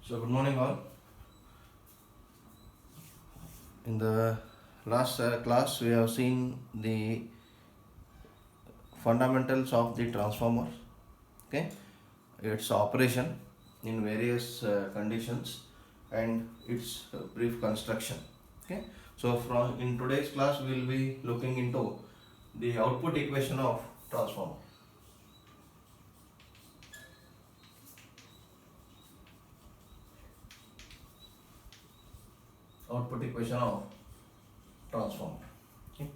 So good morning all. In the last class we have seen the fundamentals of the transformer, okay, its operation in various conditions and its brief construction, okay. So from in today's class we will be looking into the output equation of transformer. Output equation of transformer. Okay.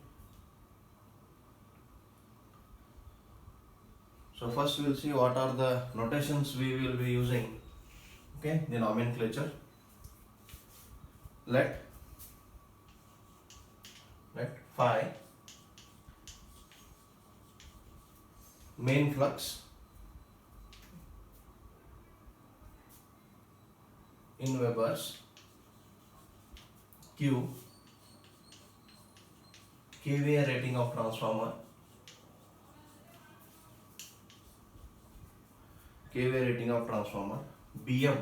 So first we will see what are the notations we will be using. Okay, the nomenclature. Let phi main flux in Webers, Q kVA rating of transformer, kVA rating of transformer, Bm,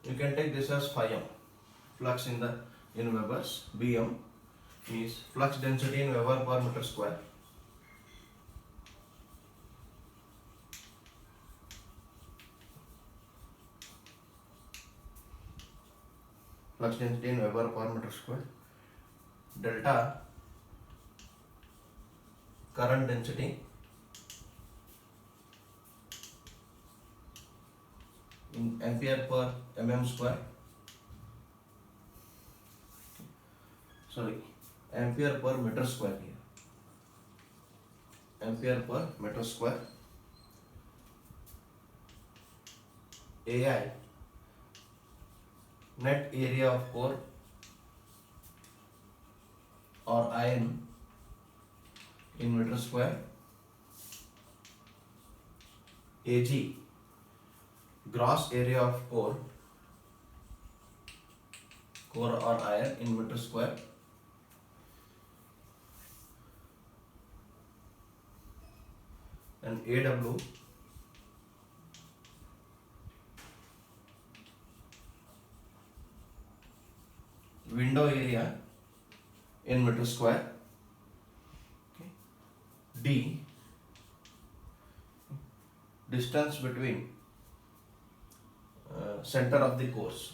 you can take this as phi m, flux in Webers. Bm is flux density in Weber per meter square. Flux density in Weber per meter square. Delta current density in ampere per mm square. Sorry, ampere per meter square here. Ampere per meter square. AI net area of core or iron in meter square. Ag gross area of core or iron in meter square. And AW window area in meter square. Okay. D distance between center of the cores.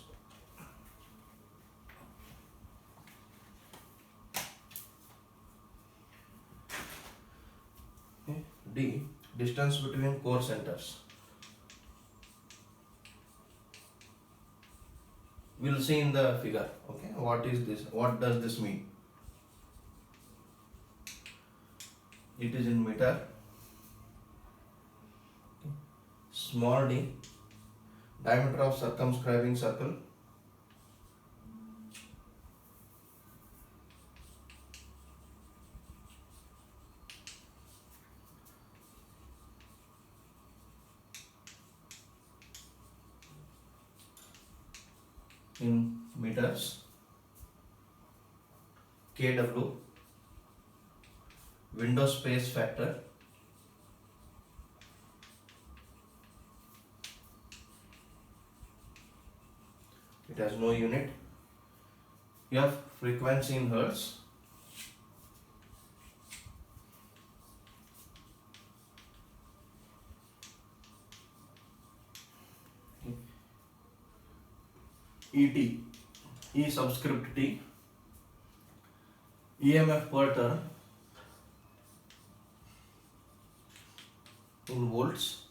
Okay. D distance between core centers. We'll see in the figure. Okay, what is this? What does this mean? It is in meter. Okay. Small d diameter of circumscribing circle. In meters. KW window space factor. It has no unit. F frequency in hertz. ET, E subscript T, EMF per turn in volts,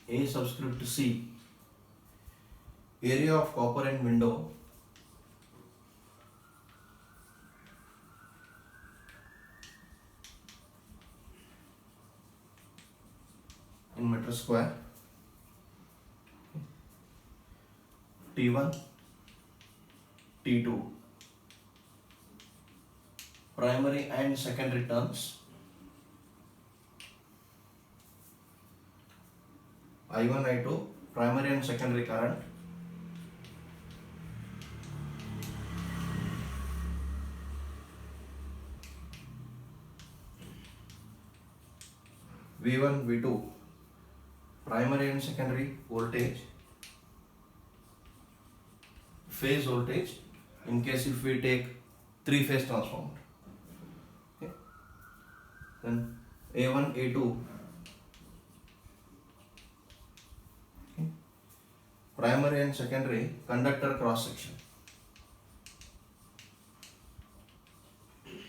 A subscript C, area of copper and window in meter square, T1, T2, primary and secondary turns, I1, I2, primary and secondary current, V1, V2, primary and secondary voltage, phase voltage, in case if we take three-phase transformer. Okay. Then A1, A2, okay, primary and secondary conductor cross section. Okay.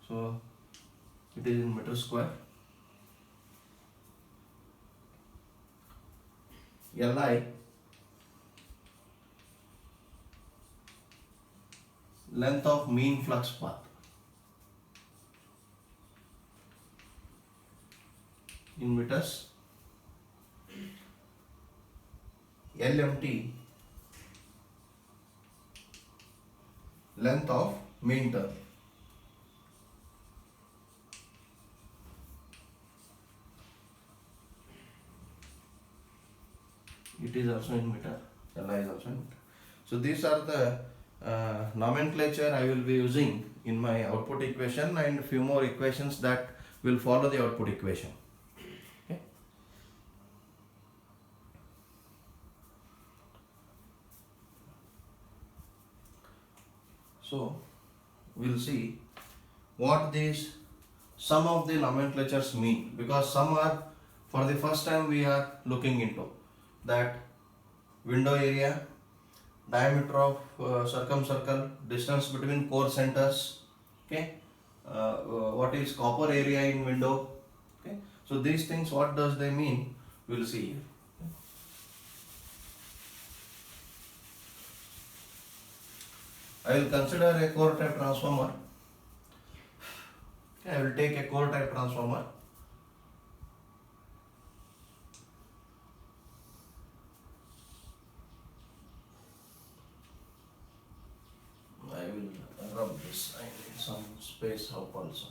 So it is in meter square. Li, length of mean flux path, in meters. LMT, length of mean turn. It is also in meter. Li is also in meter. So these are the nomenclature I will be using in my output equation, and few more equations that will follow the output equation. Okay. So we'll see what these some of the nomenclatures mean, because some are for the first time we are looking into that: window area, diameter of circumcircle, distance between core centers, okay, what is copper area in window, okay. So these things, what does they mean, we'll see here. I will consider a core type transformer. Okay, I will take a core type transformer. I will rub this. I need some space help also.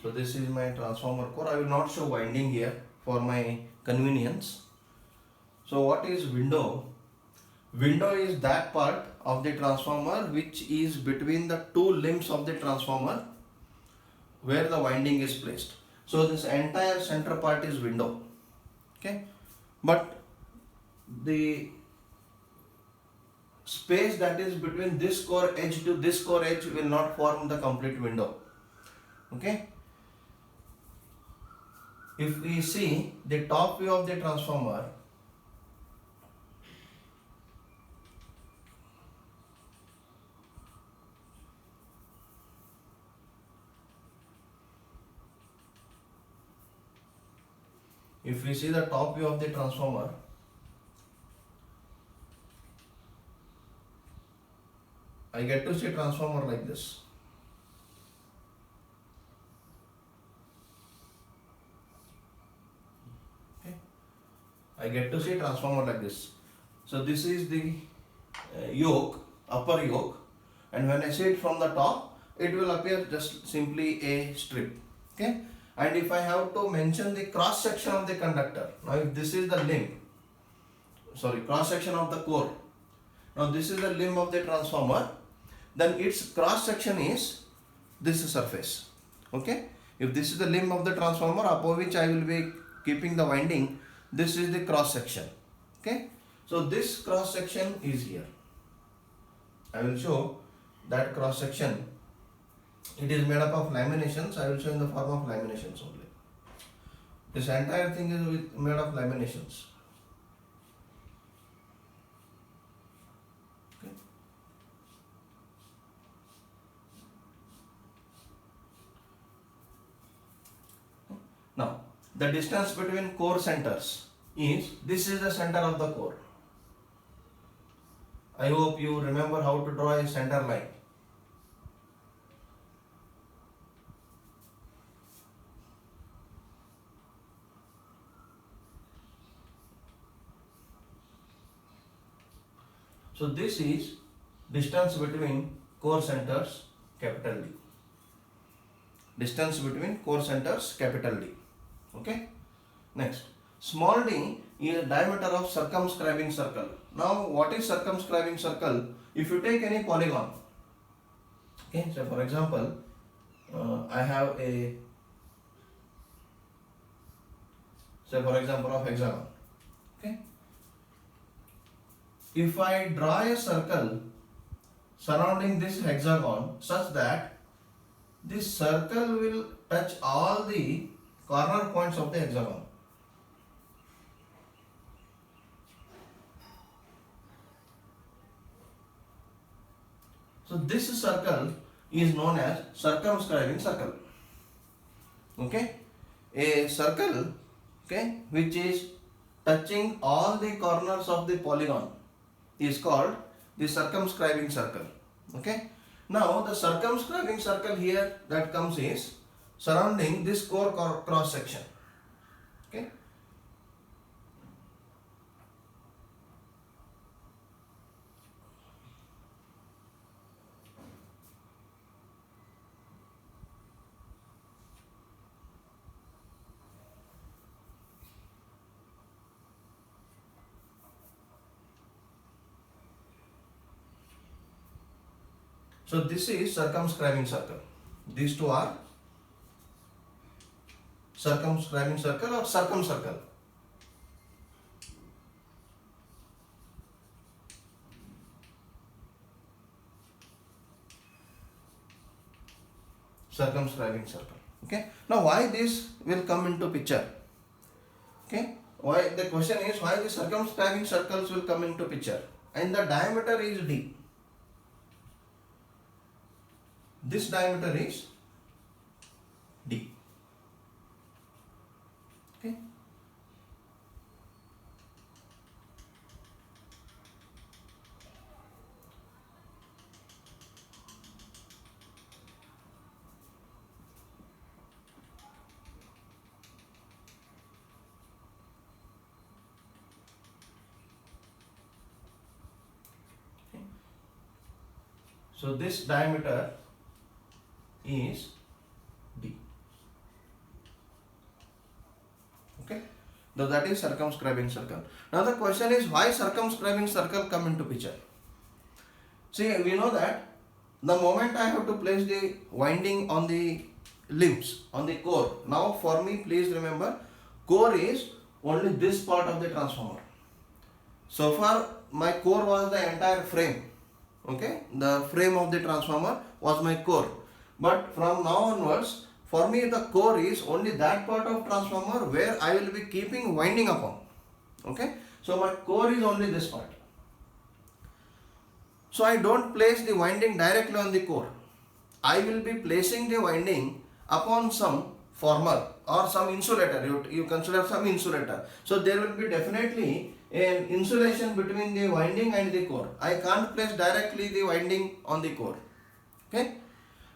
So this is my transformer core. I will not show winding here for my convenience. So what is window? Window is that part of the transformer which is between the two limbs of the transformer where the winding is placed. So this entire center part is window, okay, but the space that is between this core edge to this core edge will not form the complete window, okay. If we see the top view of the transformer, if we see the top view of the transformer, I get to see transformer like this. Okay. I get to see transformer like this. So this is the yoke, upper yoke, and when I see it from the top, it will appear just simply a strip. Okay. And if I have to mention the cross section of the conductor, now if this is the limb, cross section of the core, now this is the limb of the transformer, then its cross section is this surface, okay. If this is the limb of the transformer upon which I will be keeping the winding, this is the cross section, okay. So this cross section is here. I will show that cross section. It is made up of laminations. I will show in the form of laminations only. This entire thing is made of laminations. Okay. Now, the distance between core centers is, this is the center of the core. I hope you remember how to draw a center line. So this is distance between core centers, capital D. Distance between core centers, capital D. Okay. Next, small d is diameter of circumscribing circle. Now, what is circumscribing circle? If you take any polygon, okay, so for example, I have a, say for example of hexagon, okay. If I draw a circle surrounding this hexagon such that this circle will touch all the corner points of the hexagon. So this circle is known as circumscribing circle. Okay, a circle, okay, which is touching all the corners of the polygon is called the circumscribing circle. Okay, now the circumscribing circle here that comes is surrounding this core cross section. Okay. So this is circumscribing circle. These two are circumscribing circle or circumcircle. Circumscribing circle. Okay. Now why this will come into picture? Okay. Why the question is why the circumscribing circles will come into picture, and the diameter is d. This diameter is d. Okay. So this diameter is d. Okay. Now that is circumscribing circle. Now the question is why circumscribing circle come into picture. See, we know that the moment I have to place the winding on the limbs, on the core. Now for me, please remember, core is only this part of the transformer. So far my core was the entire frame. Okay, the frame of the transformer was my core. But from now onwards, for me the core is only that part of transformer where I will be keeping winding upon. Okay, so my core is only this part. So I don't place the winding directly on the core. I will be placing the winding upon some former or some insulator. You consider some insulator. So there will be definitely an insulation between the winding and the core. I can't place directly the winding on the core. Okay.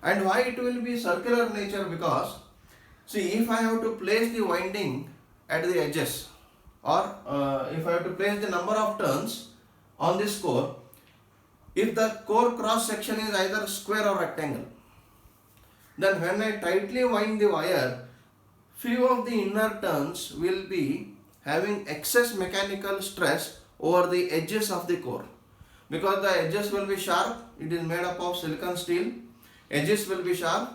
And why it will be circular nature? Because see, if I have to place the winding at the edges, or if I have to place the number of turns on this core, if the core cross section is either square or rectangle, then when I tightly wind the wire, few of the inner turns will be having excess mechanical stress over the edges of the core, because the edges will be sharp. It is made up of silicon steel. Edges will be sharp,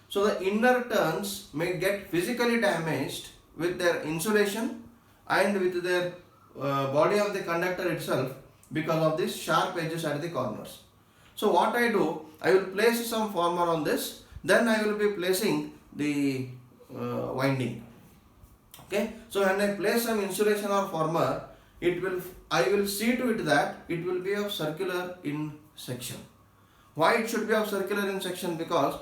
so the inner turns may get physically damaged with their insulation and with their body of the conductor itself because of these sharp edges at the corners. So what I do, I will place some former on this, then I will be placing the winding. Okay, so when I place some insulation or former, I will see to it that it will be of circular in section. Why it should be of circular in section? Because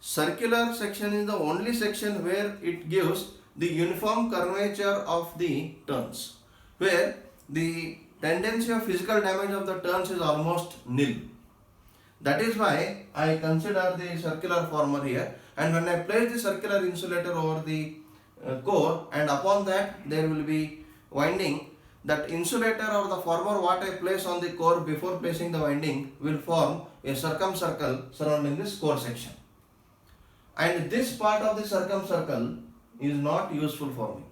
circular section is the only section where it gives the uniform curvature of the turns, where the tendency of physical damage of the turns is almost nil. That is why I consider the circular former here, and when I place the circular insulator over the core, and upon that there will be winding, that insulator or the former what I place on the core before placing the winding will form a circumcircle surrounding this core section. And this part of the circumcircle is not useful for me.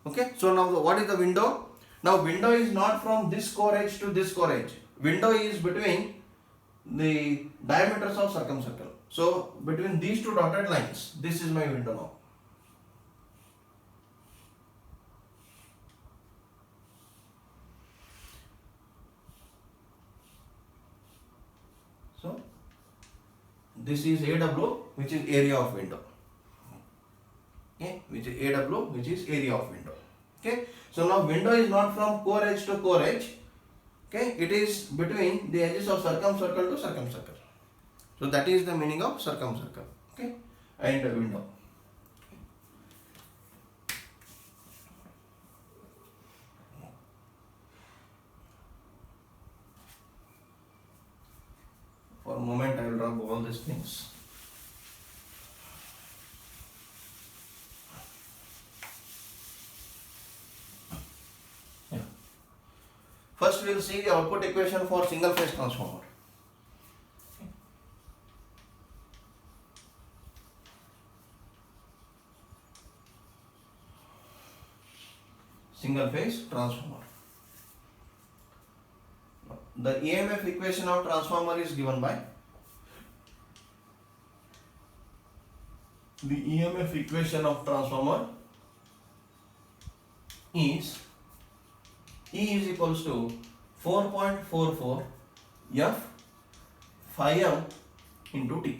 Okay, so now what is the window? Now window is not from this core edge to this core edge. Window is between the diameters of circumcircle. So between these two dotted lines, this is my window now. So this is AW, which is area of window. Okay, which is AW, which is area of window. Okay, so now window is not from core edge to core edge. Okay, it is between the edges of circumcircle to circumcircle. So that is the meaning of circumcircle. Okay, and window. For a moment, I will drop all these things. First, we will see the output equation for single phase transformer. Single phase transformer. The EMF equation of transformer is given by the EMF equation of transformer is E is equals to 4.44 F phi m into T.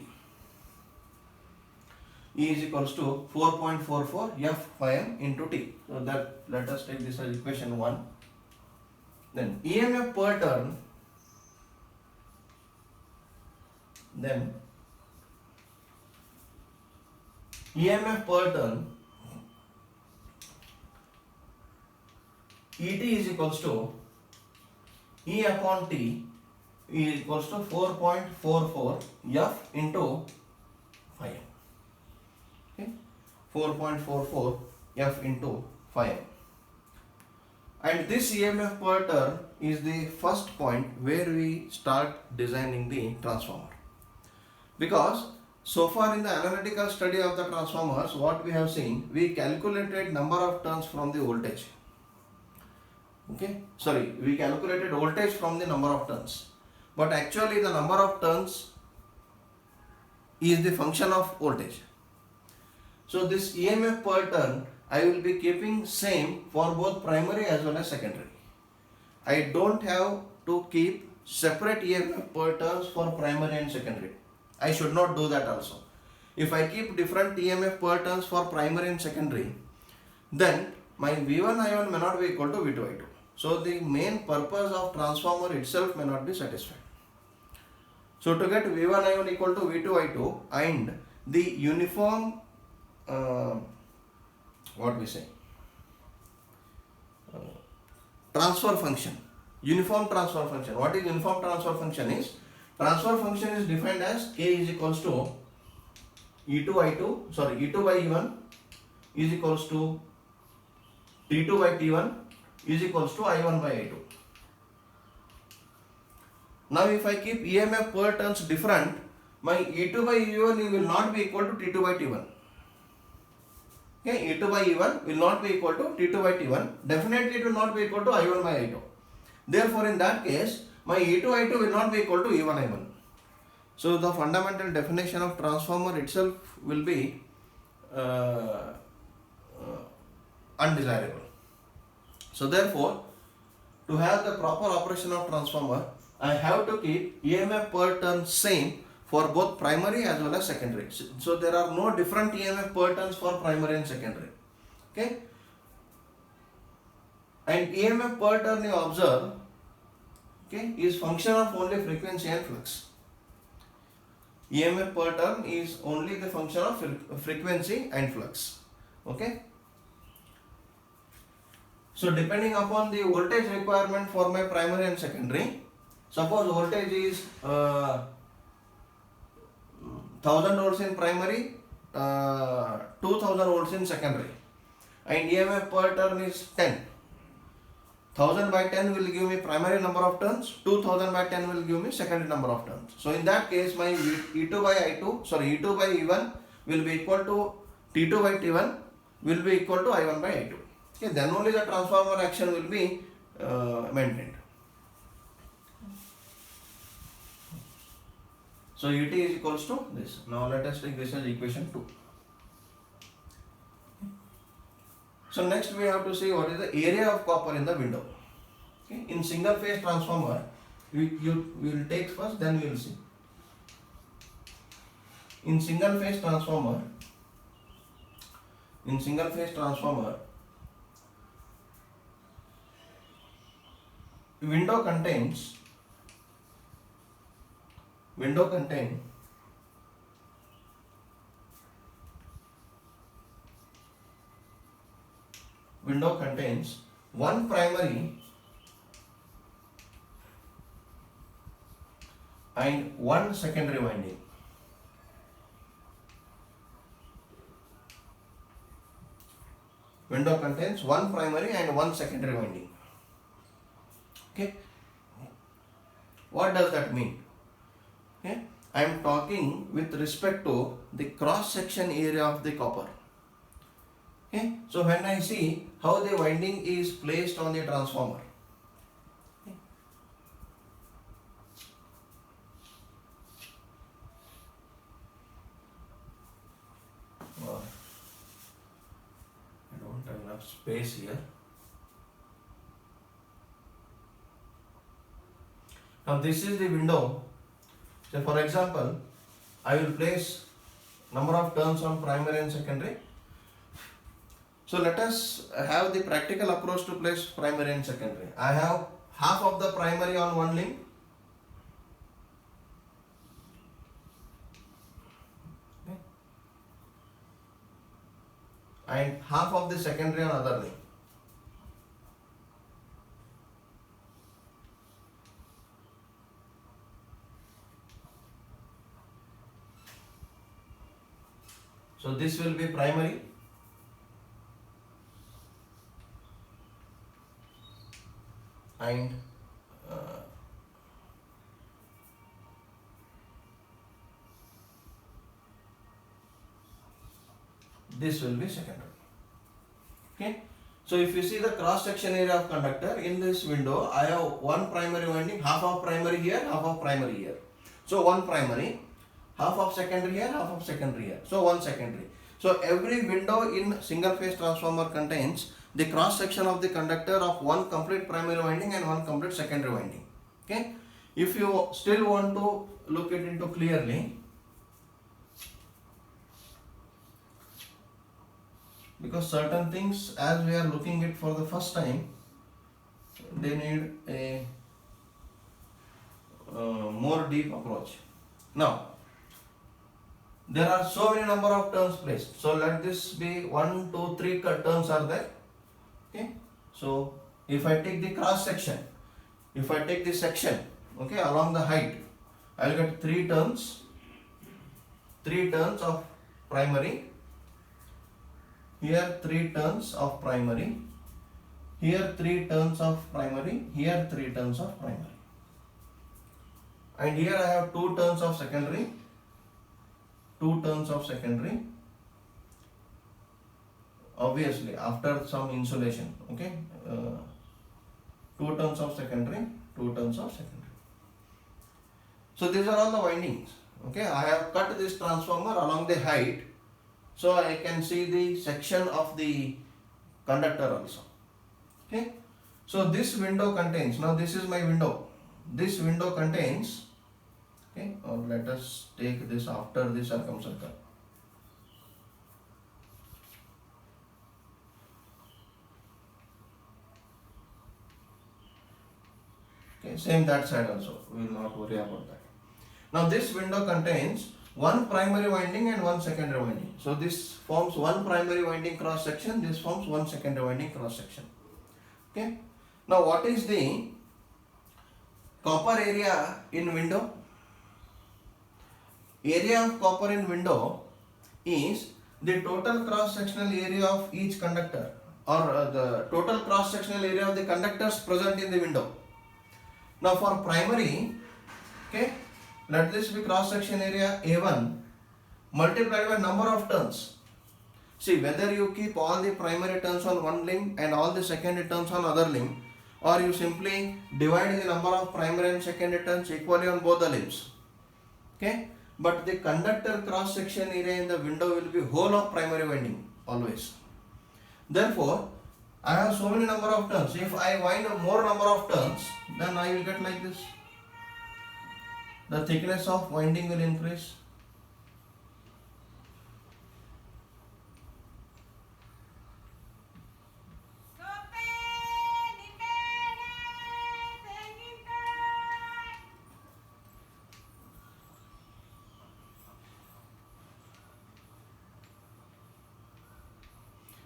E is equals to 4.44 F phi m into T. So that, let us take this as equation 1. Then EMF per turn, then EMF per turn ET is equals to E upon T is equals to 4.44 F into phi m. Okay, 4.44 F into phi m. And this EMF per turn is the first point where we start designing the transformer. Because so far in the analytical study of the transformers, what we have seen, we calculated number of turns from the voltage. Okay, sorry, we calculated voltage from the number of turns. But actually the number of turns is the function of voltage. So this EMF per turn I will be keeping same for both primary as well as secondary. I don't have to keep separate EMF per turns for primary and secondary. I should not do that also. If I keep different EMF per turns for primary and secondary, then my V1 I1 may not be equal to V2 I2. So the main purpose of transformer itself may not be satisfied. So to get V1 I1 equal to V2 I2 and the uniform transfer function, uniform transfer function. What is uniform transfer function is? Transfer function is defined as K is equals to E2 by E1 is equals to T2 by T1 is equals to I1 by I2. Now if I keep EMF per turns different, my E2 by E1 will not be equal to T2 by T1. Okay, E2 by E1 will not be equal to T2 by T1. Definitely it will not be equal to I1 by I2. Therefore in that case, my E2 I2 will not be equal to E1 I1. So the fundamental definition of transformer itself will be undesirable. So therefore, to have the proper operation of transformer, I have to keep EMF per turn same for both primary as well as secondary. So there are no different EMF per turns for primary and secondary. Okay. And EMF per turn you observe, okay, is function of only frequency and flux. EMF per turn is only the function of frequency and flux. Okay. So depending upon the voltage requirement for my primary and secondary, suppose voltage is 1000 volts in primary, 2000 volts in secondary, and EMF per turn is 10. 1000 by 10 will give me primary number of turns, 2000 by 10 will give me secondary number of turns. So in that case, my E2 by E1 will be equal to T2 by T1 will be equal to I1 by I2. Okay, then only the transformer action will be maintained. So ut is equals to this. Now let us take this as equation 2. So next we have to see what is the area of copper in the window. Okay, in single phase transformer, we will take first, then we will see. In single phase transformer, window contains one primary and one secondary winding. Window contains one primary and one secondary winding. Okay, what does that mean? Okay, I am talking with respect to the cross section area of the copper. Okay, so when I see how the winding is placed on the transformer, okay. Oh, I don't have enough space here. Now this is the window. So for example, I will place number of turns on primary and secondary. So let us have the practical approach to place primary and secondary. I have half of the primary on one link, okay, and half of the secondary on other link. So this will be primary and this will be secondary. Okay. So if you see the cross section area of conductor in this window, I have one primary winding, half of primary here, half of primary here. So one primary, half of secondary here, half of secondary here. So one secondary. So every window in single phase transformer contains the cross section of the conductor of one complete primary winding and one complete secondary winding. Okay. If you still want to look it into clearly, because certain things as we are looking at for the first time, they need a more deep approach. Now there are so many number of turns placed. So let this be 1, 2, 3 turns are there. Okay. So if I take the cross section, if I take the section, okay, along the height, I will get 3 turns of primary, here 3 turns of primary, here 3 turns of primary, here 3 turns of primary, and here I have 2 turns of secondary, 2 turns of secondary, obviously after some insulation, okay, 2 turns of secondary, 2 turns of secondary. So these are all the windings. Okay, I have cut this transformer along the height, so I can see the section of the conductor also. Okay, so this window contains, now this is my window, this window contains, okay, or let us take this after the circumcircle. Okay, same that side also, we will not worry about that. Now this window contains one primary winding and one secondary winding. So this forms one primary winding cross section, this forms one secondary winding cross section. Okay. Now what is the copper area in window? Area of copper in window is the total cross sectional area of each conductor, or the total cross sectional area of the conductors present in the window. Now for primary, okay, let this be cross section area A1 multiplied by number of turns. See, whether you keep all the primary terms on one limb and all the secondary terms on other limb, or you simply divide the number of primary and secondary terms equally on both the limbs. Okay, but the conductor cross section area in the window will be whole of primary winding always. Therefore, I have so many number of turns. If I wind more number of turns, then I will get like this. The thickness of winding will increase.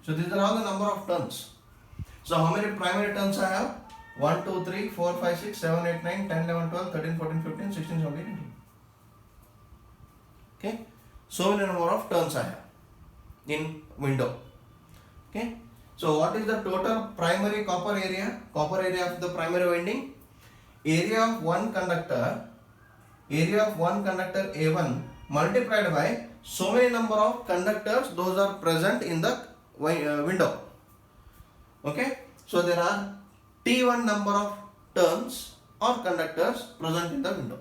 So these are all the number of turns. So how many primary turns I have? 1, 2, 3, 4, 5, 6, 7, 8, 9, 10, 11, 12, 13, 14, 15, 16, 17, 18. Okay. So many number of turns I have in window. Okay. So what is the total primary copper area? Copper area of the primary winding? Area of one conductor A1 multiplied by so many number of conductors those are present in the window. Okay, so there are T1 number of turns or conductors present in the window.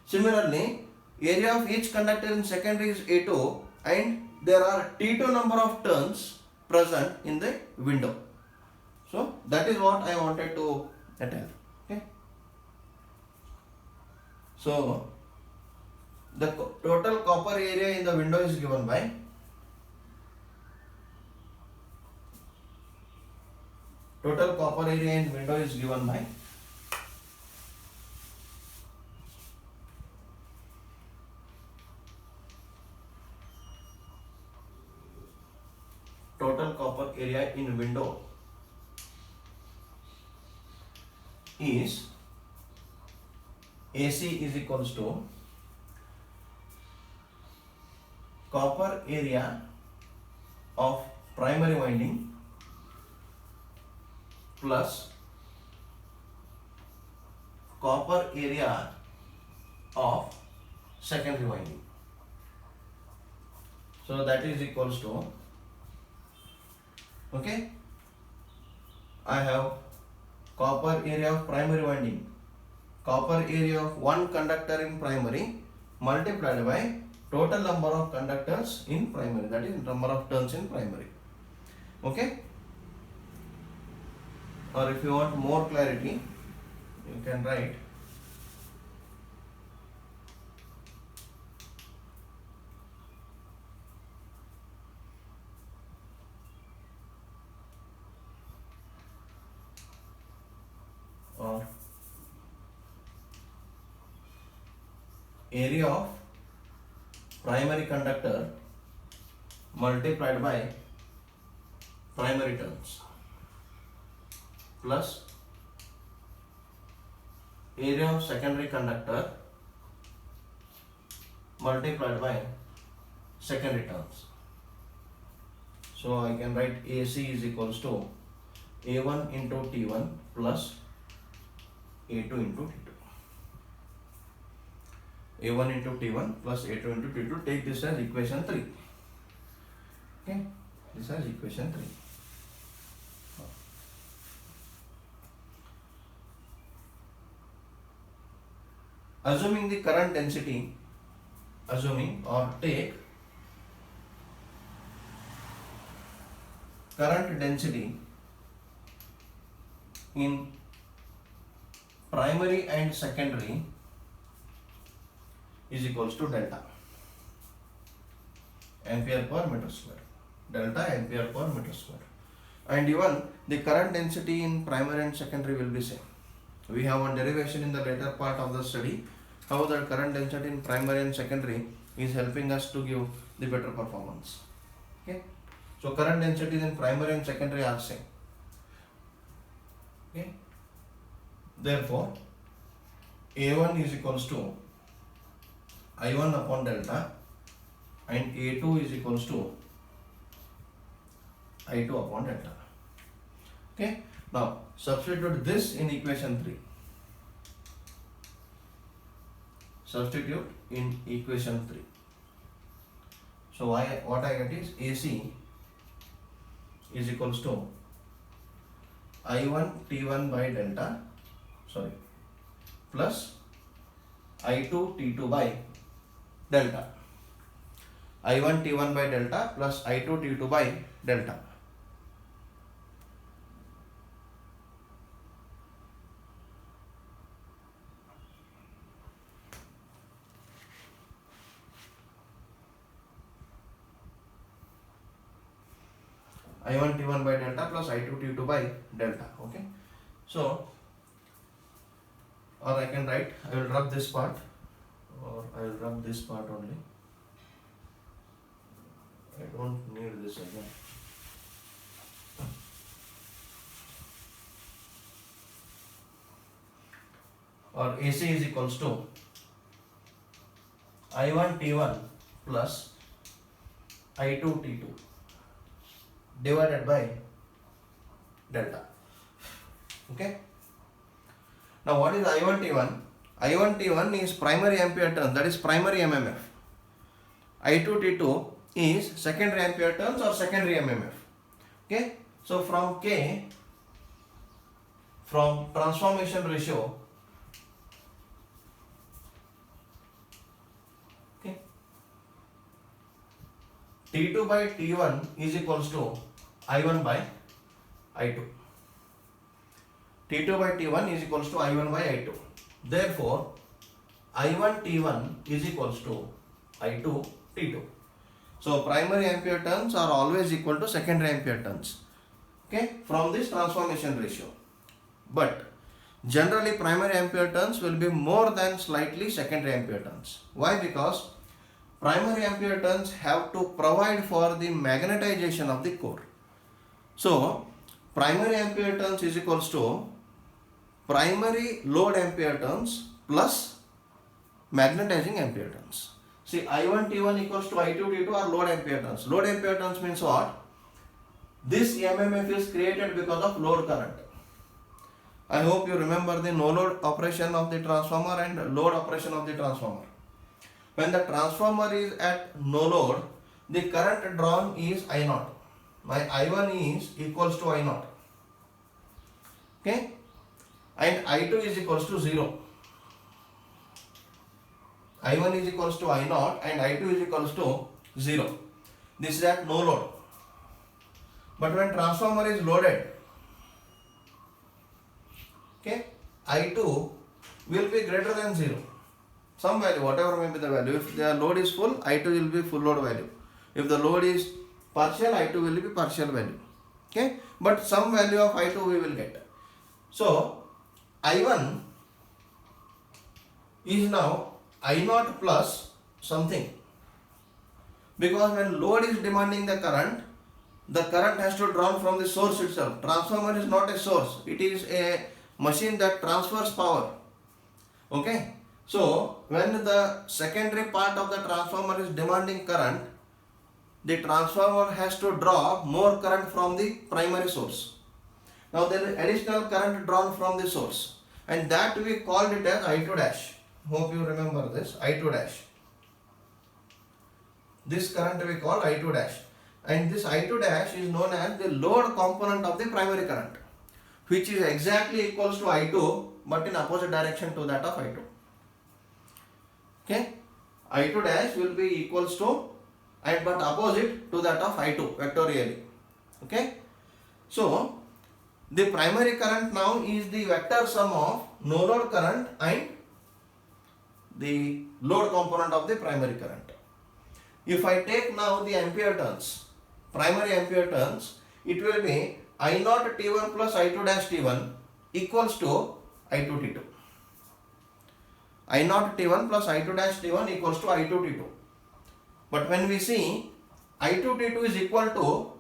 Similarly, area of each conductor in secondary is A2 and there are T2 number of turns present in the window. So that is what I wanted to tell. Okay. So the total copper area in the window is given by total copper area in window is given by total copper area in window is AC is equals to copper area of primary winding plus copper area of secondary winding. So that is equals to, okay, I have copper area of primary winding, copper area of one conductor in primary multiplied by total number of conductors in primary, that is number of turns in primary. Okay. Or if you want more clarity, you can write or area of primary conductor multiplied by primary turns plus area of secondary conductor multiplied by secondary turns. So I can write AC is equals to A1 into T1 plus A2 into T2. A1 into T1 plus A2 into T2. Take this as equation 3. Okay, this is equation 3. Assuming the current density, take current density in primary and secondary is equals to delta ampere per meter square, delta ampere per meter square, and even the current density in primary and secondary will be same. We have one derivation in the later part of the study how the current density in primary and secondary is helping us to give the better performance. Okay, so current densities in primary and secondary are same. Okay, therefore A1 is equals to I1 upon delta and A2 is equals to I2 upon delta. Okay, now substitute this in equation 3. Substitute in equation 3. So what I get is AC is equals to I1 T1 by delta, sorry, plus I2 T2 by delta. I1 T1 by delta plus I2 T2 by delta. I1 T1 by delta plus I2 T2 by delta. Okay. So, or I can write, I will rub this part, or I will rub this part only. I don't need this again. Or AC is equals to I1 T1 plus I2 T2 divided by delta. Okay. Now what is I1 T1? I1 T1 is primary ampere turns, that is primary MMF. I2 T2 is secondary ampere turns or secondary MMF. Okay. So from K, from transformation ratio, okay, T2 by T1 is equals to I1 by I2. T2 by T1 is equals to I1 by I2. Therefore, I1 T1 is equals to I2 T2. So primary ampere turns are always equal to secondary ampere turns. Okay, from this transformation ratio. But generally primary ampere turns will be more than slightly secondary ampere turns. Why? Because primary ampere turns have to provide for the magnetization of the core. So primary ampere turns is equals to primary load ampere turns plus magnetizing ampere turns. See, I1 T1 equals to I2 T2 are load ampere turns. Load ampere turns means what? This MMF is created because of load current. I hope you remember the no load operation of the transformer and load operation of the transformer. When the transformer is at no load, the current drawn is I0. My I1 is equals to I0. Okay? And I2 is equals to 0. I1 is equals to I0 and I2 is equals to 0. This is at no load. But when transformer is loaded, okay, I2 will be greater than 0. Some value, whatever may be the value. If the load is full, I2 will be full load value. If the load is partial, I2 will be partial value. Okay, but some value of I2 we will get. So I1 is now I0 plus something, because when load is demanding the current has to draw from the source itself. Transformer is not a source, it is a machine that transfers power. Okay, so when the secondary part of the transformer is demanding current, the transformer has to draw more current from the primary source. Now there is additional current drawn from the source, and that we called it as I2 dash. Hope you remember this, I2 dash. This current we call I2 dash, and this I2 dash is known as the load component of the primary current, which is exactly equals to I2 but in opposite direction to that of I2. Okay, I2 dash will be equals to and but opposite to that of I2 vectorially. Okay, so the primary current now is the vector sum of no load current and the load component of the primary current. If I take now the ampere turns, primary ampere turns, it will be I0 T1 plus I2 dash T1 equals to I2 T2. I0 T1 plus I2 dash T1 equals to I2 T2. But when we see I2 T2 is equal to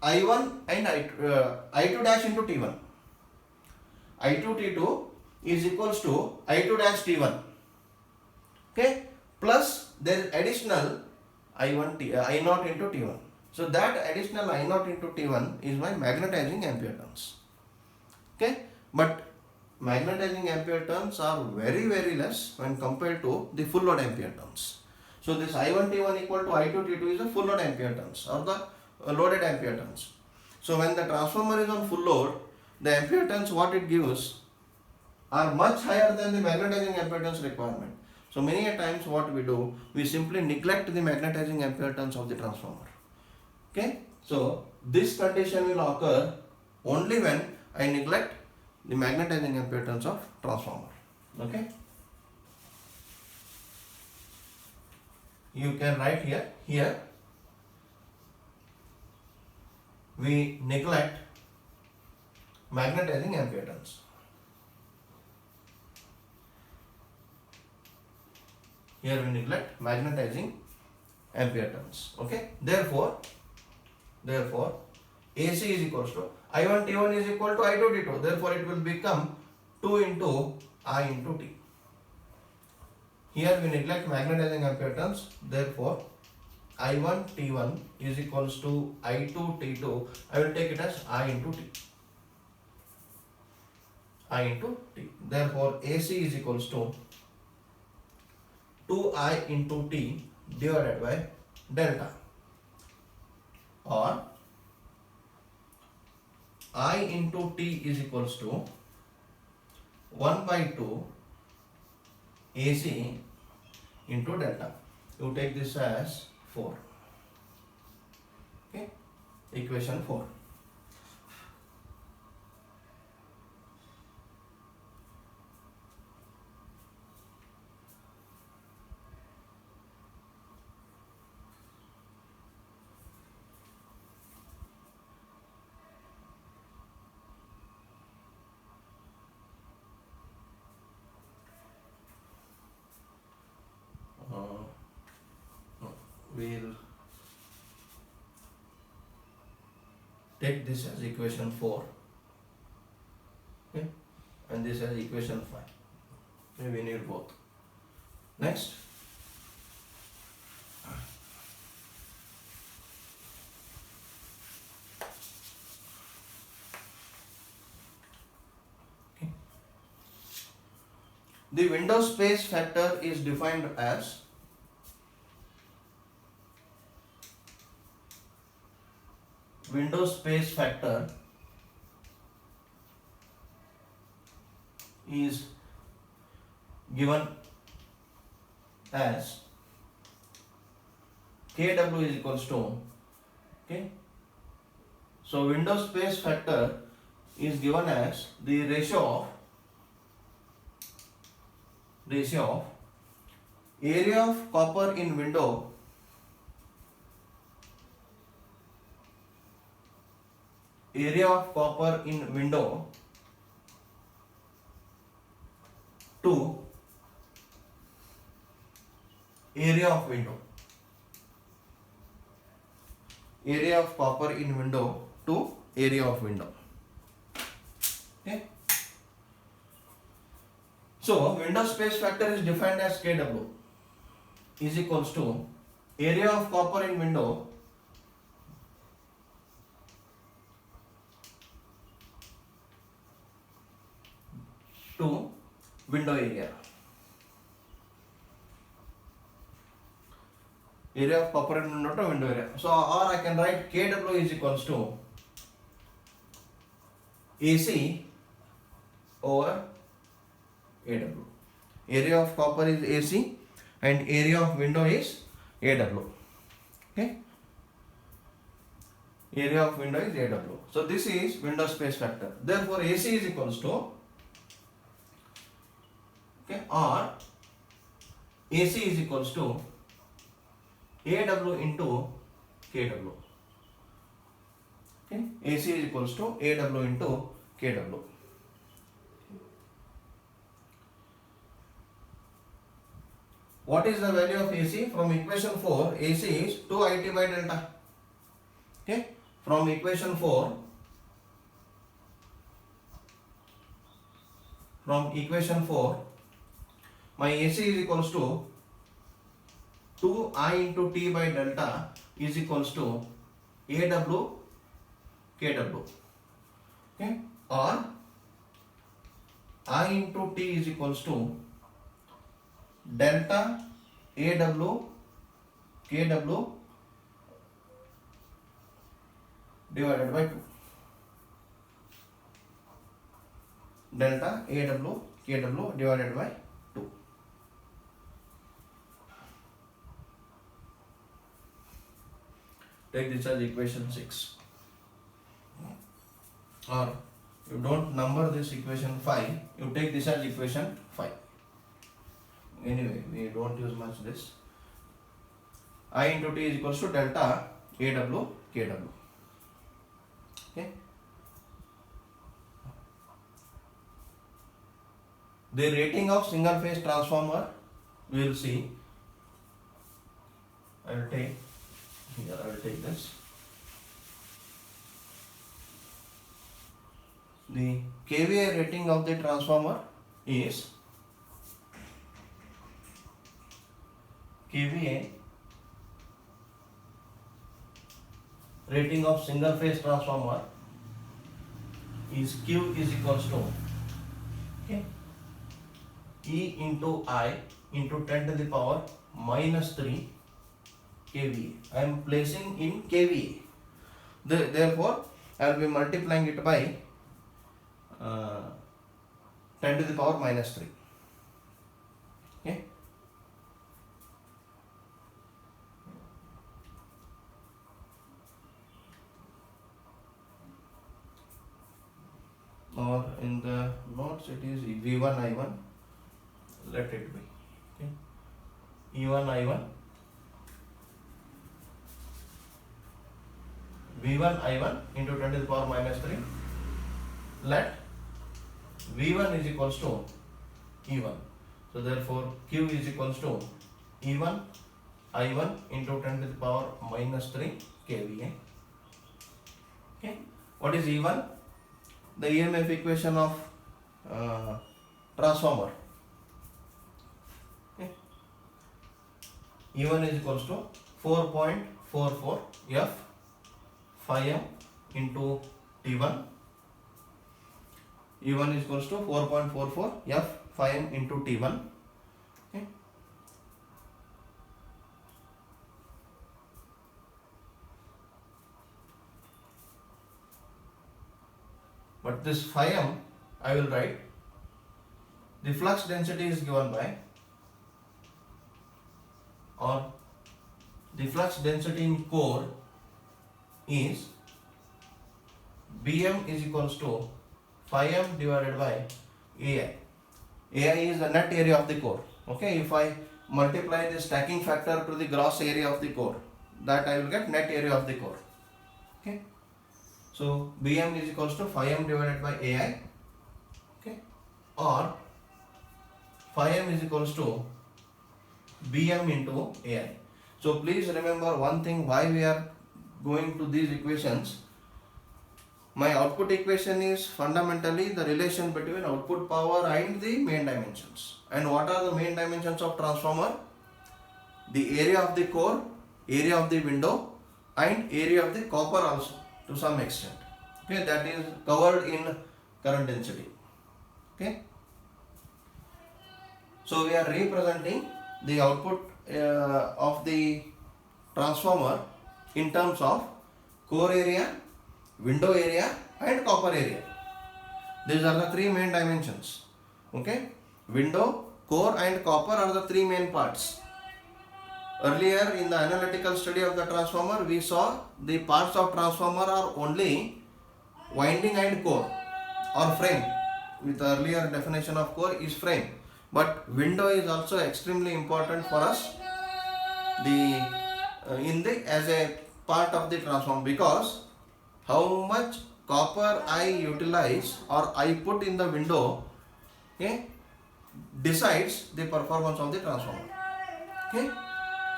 I1 and I2 dash into T1. I2 T2 is equals to I2 dash T1. Okay, plus there is additional I0 into T1. So that additional I0 into T1 is my magnetizing ampere turns. Okay, but magnetizing ampere turns are very less when compared to the full load ampere turns. So this I1 T1 equal to I2 T2 is a full load ampere turns or the loaded ampere turns. So when the transformer is on full load, the ampere turns what it gives are much higher than the magnetizing ampere turns requirement. So many a times what we do, we simply neglect the magnetizing ampere turns of the transformer. Okay, so this condition will occur only when I neglect the magnetizing ampere turns of transformer. Okay, you can write here we neglect magnetizing ampere turns. Here we neglect magnetizing ampere turns. Okay, therefore AC is equals to I1 T1 is equal to I2 T2. Therefore it will become 2 into I into T. Here we neglect magnetizing ampere turns. Therefore I1 T1 is equals to I2 T2. I will take it as I into T. I into T. Therefore AC is equals to 2I into T divided by delta, or I into T is equals to 1 by 2 AC into delta. You take this as 4. Okay, equation 4. We'll take this as equation 4, okay, and this as equation 5. Okay, we need both. Next, okay, the window space factor is defined as window space factor is given as KW is equals to, okay, so window space factor is given as the ratio of area of copper in window to area of window. Area of copper in window to area of window. Okay. So window space factor is defined as KW is equals to area of copper in window to window area. Area of copper in window to window area. So or I can write KW is equals to AC over AW. Area of copper is AC and area of window is AW. Okay. Area of window is AW. So this is window space factor. Therefore AC is equals to, okay, or AC is equals to AW into KW. Okay, AC is equals to AW into KW. What is the value of AC? From equation 4, AC is 2 IT by delta. Okay, from equation 4, my AC is equals to 2I into T by delta is equals to AW KW. Okay, or I into T is equals to delta AW kW divided by 2. Delta AW kW divided by 2. Take this as equation 6. Or you don't number this equation 5, you take this as equation 5. Anyway, we don't use much this. I into T is equals to delta AW kW. Okay. The rating of single phase transformer we will see. I will take this. The kVA rating of the transformer is kVA rating of single phase transformer is Q is equals to E into I into 10 to the power minus 3 kVA. I am placing in kVA. Therefore, I will be multiplying it by 10 to the power minus 3. Okay. Or in the notes it is V1 I1. Let it be. Okay. E1 I1. V1 I1 into 10 to the power minus 3. Let V1 is equals to E1. So therefore Q is equals to E1 I1 into 10 to the power minus 3 kVA. Okay. What is E1? The EMF equation of transformer. Okay. E1 is equals to 4.44 F phi m into T1. E1 is equals to 4.44 F phi m into T1. Okay. But this phi m I will write. The flux density is given by, or the flux density in core is Bm is equals to phi m divided by Ai. Ai is the net area of the core. Okay, if I multiply the stacking factor to the gross area of the core, that I will get net area of the core. Okay, so Bm is equals to phi m divided by Ai. Okay, or phi m is equals to Bm into Ai. So please remember one thing, why we are going to these equations. My output equation is fundamentally the relation between output power and the main dimensions. And what are the main dimensions of transformer? The area of the core, area of the window, and area of the copper also to some extent. Okay, that is covered in current density. Okay. So we are representing the output of the transformer in terms of core area, window area, and copper area. These are the three main dimensions. Okay, window, core, and copper are the three main parts. Earlier in the analytical study of the transformer, we saw the parts of transformer are only winding and core or frame. With the earlier definition of core is frame, but window is also extremely important for us as a part of the transformer, because how much copper I utilize or I put in the window, okay, decides the performance of the transformer. Okay,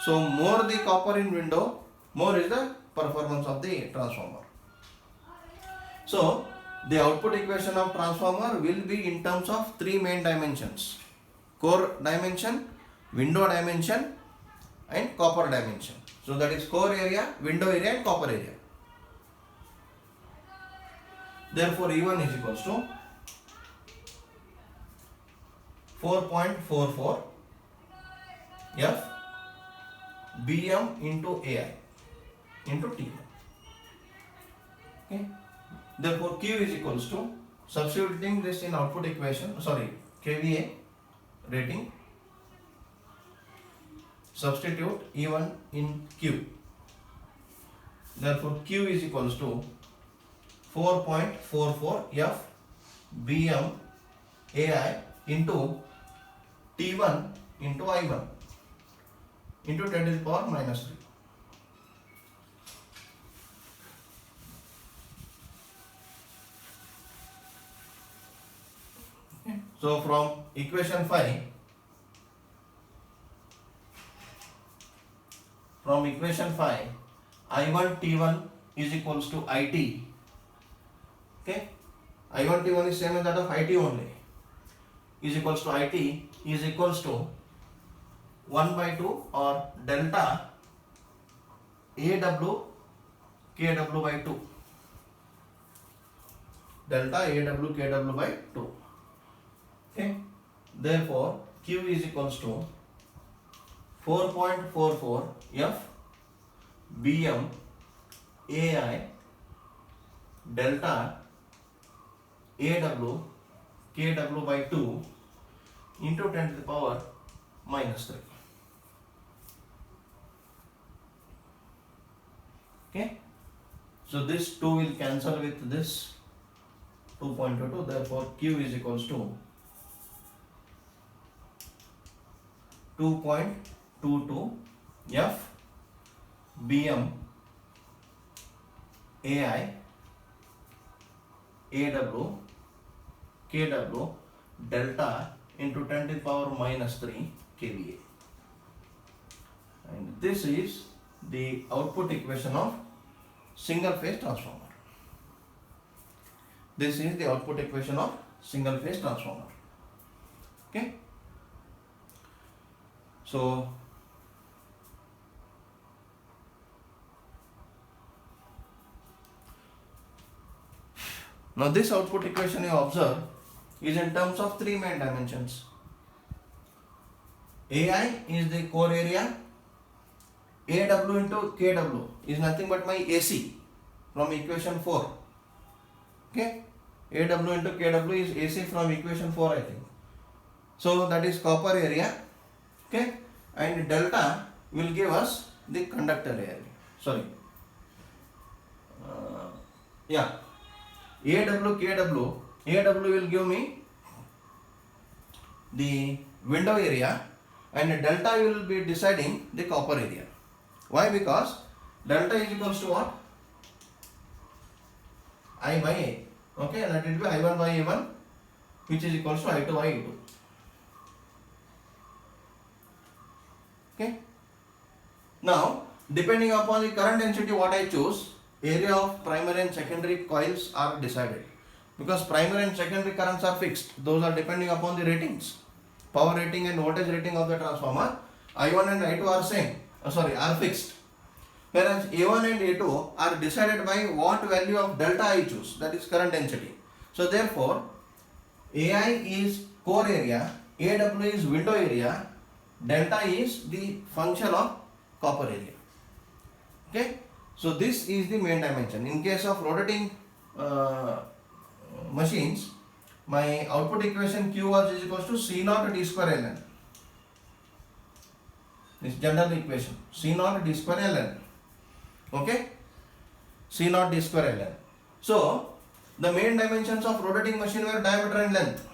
so more the copper in window, more is the performance of the transformer. So the output equation of transformer will be in terms of three main dimensions: core dimension, window dimension, and copper dimension. So that is core area, window area, and copper area. Therefore E1 is equals to 4.44 F Bm into Ai into T1. Okay. Therefore, Q is equals to, substituting this in output equation, KVA rating, substitute E1 in Q. Therefore, Q is equals to 4.44 F Bm Ai into T1 into I1 into 10 to the power minus 3. Okay. So from equation 5, I1 T1 is equals to IT. Okay, I1 T1 is same as that of IT only, is equals to IT is equals to 1 by 2 or delta AW KW by 2. Delta AW KW by 2. Okay, therefore Q is equals to 4.44 F Bm Ai delta AW KW by 2 into 10 to the power minus 3. Okay, so this 2 will cancel with this 2.22, therefore Q is equals to 2.22 F Bm Ai AW KW delta into 10 to the power minus 3 kVA. And this is the output equation of single phase transformer. This is the output equation of single phase transformer. Okay. So now this output equation you observe is in terms of three main dimensions. Ai is the core area, AW into KW is nothing but my AC from equation 4. Okay, AW into KW is AC from equation 4, I think. So that is copper area. Okay, and delta will give us the conductor area. AW KW, AW will give me the window area and delta will be deciding the copper area. Why? Because delta is equals to what? I by A. Okay, and that will be I1 by A1, which is equals to I2 by A2. Okay. Now, depending upon the current density what I choose, area of primary and secondary coils are decided. Because primary and secondary currents are fixed. Those are depending upon the ratings. Power rating and voltage rating of the transformer. I1 and I2 are same. Are fixed. Whereas A1 and A2 are decided by what value of delta I choose. That is current density. So therefore, AI is core area, AW is window area, delta is the function of copper area. Okay. So this is the main dimension. In case of rotating machines, my output equation Q was is equals to C naught D square Ln. This general equation, C naught D square Ln. Okay, C naught D square Ln. So the main dimensions of rotating machine were diameter and length,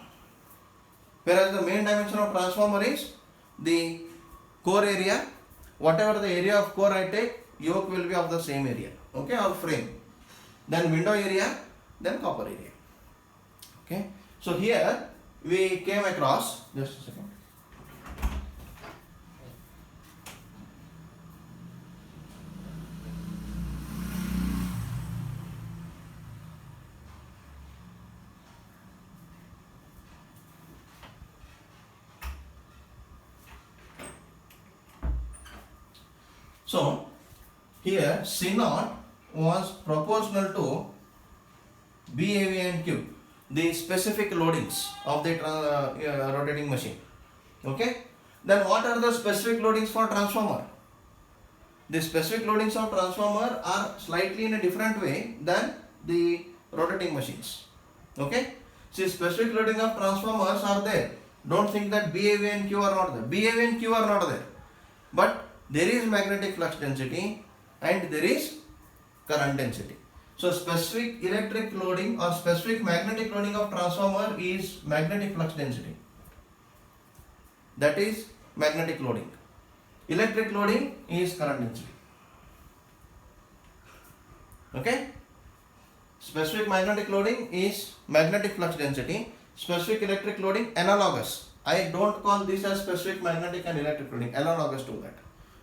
whereas the main dimension of transformer is the core area. Whatever the area of core I take, yoke will be of the same area. Okay, or frame. Then window area, then copper area. Okay, so here we came across, just a second. So here C naught was proportional to BAV and Q, the specific loadings of the rotating machine. Okay. Then what are the specific loadings for transformer? the specific loadings of transformer are slightly in a different way than the rotating machines. Okay, see, specific loading of transformers are there. Don't think that BAV and Q are not there. BAV and Q are not there, but there is magnetic flux density and there is current density. So specific electric loading or specific magnetic loading of transformer is magnetic flux density. That is magnetic loading. Electric loading is current density. Okay, specific magnetic loading is magnetic flux density. Specific electric loading analogous. I don't call this as specific magnetic and electric loading, analogous to that.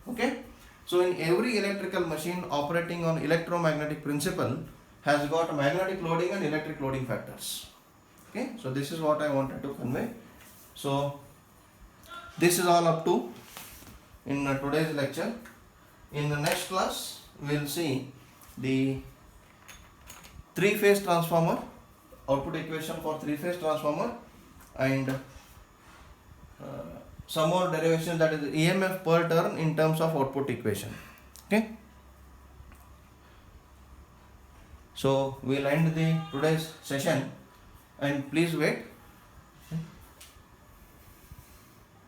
Okay, so in every electrical machine operating on electromagnetic principle has got magnetic loading and electric loading factors. Okay, so this is what I wanted to convey. So this is all up to in today's lecture. In the next class we will see the three-phase transformer, output equation for three-phase transformer, and some more derivation, that is EMF per turn in terms of output equation. Okay, so we'll end the today's session, and please wait.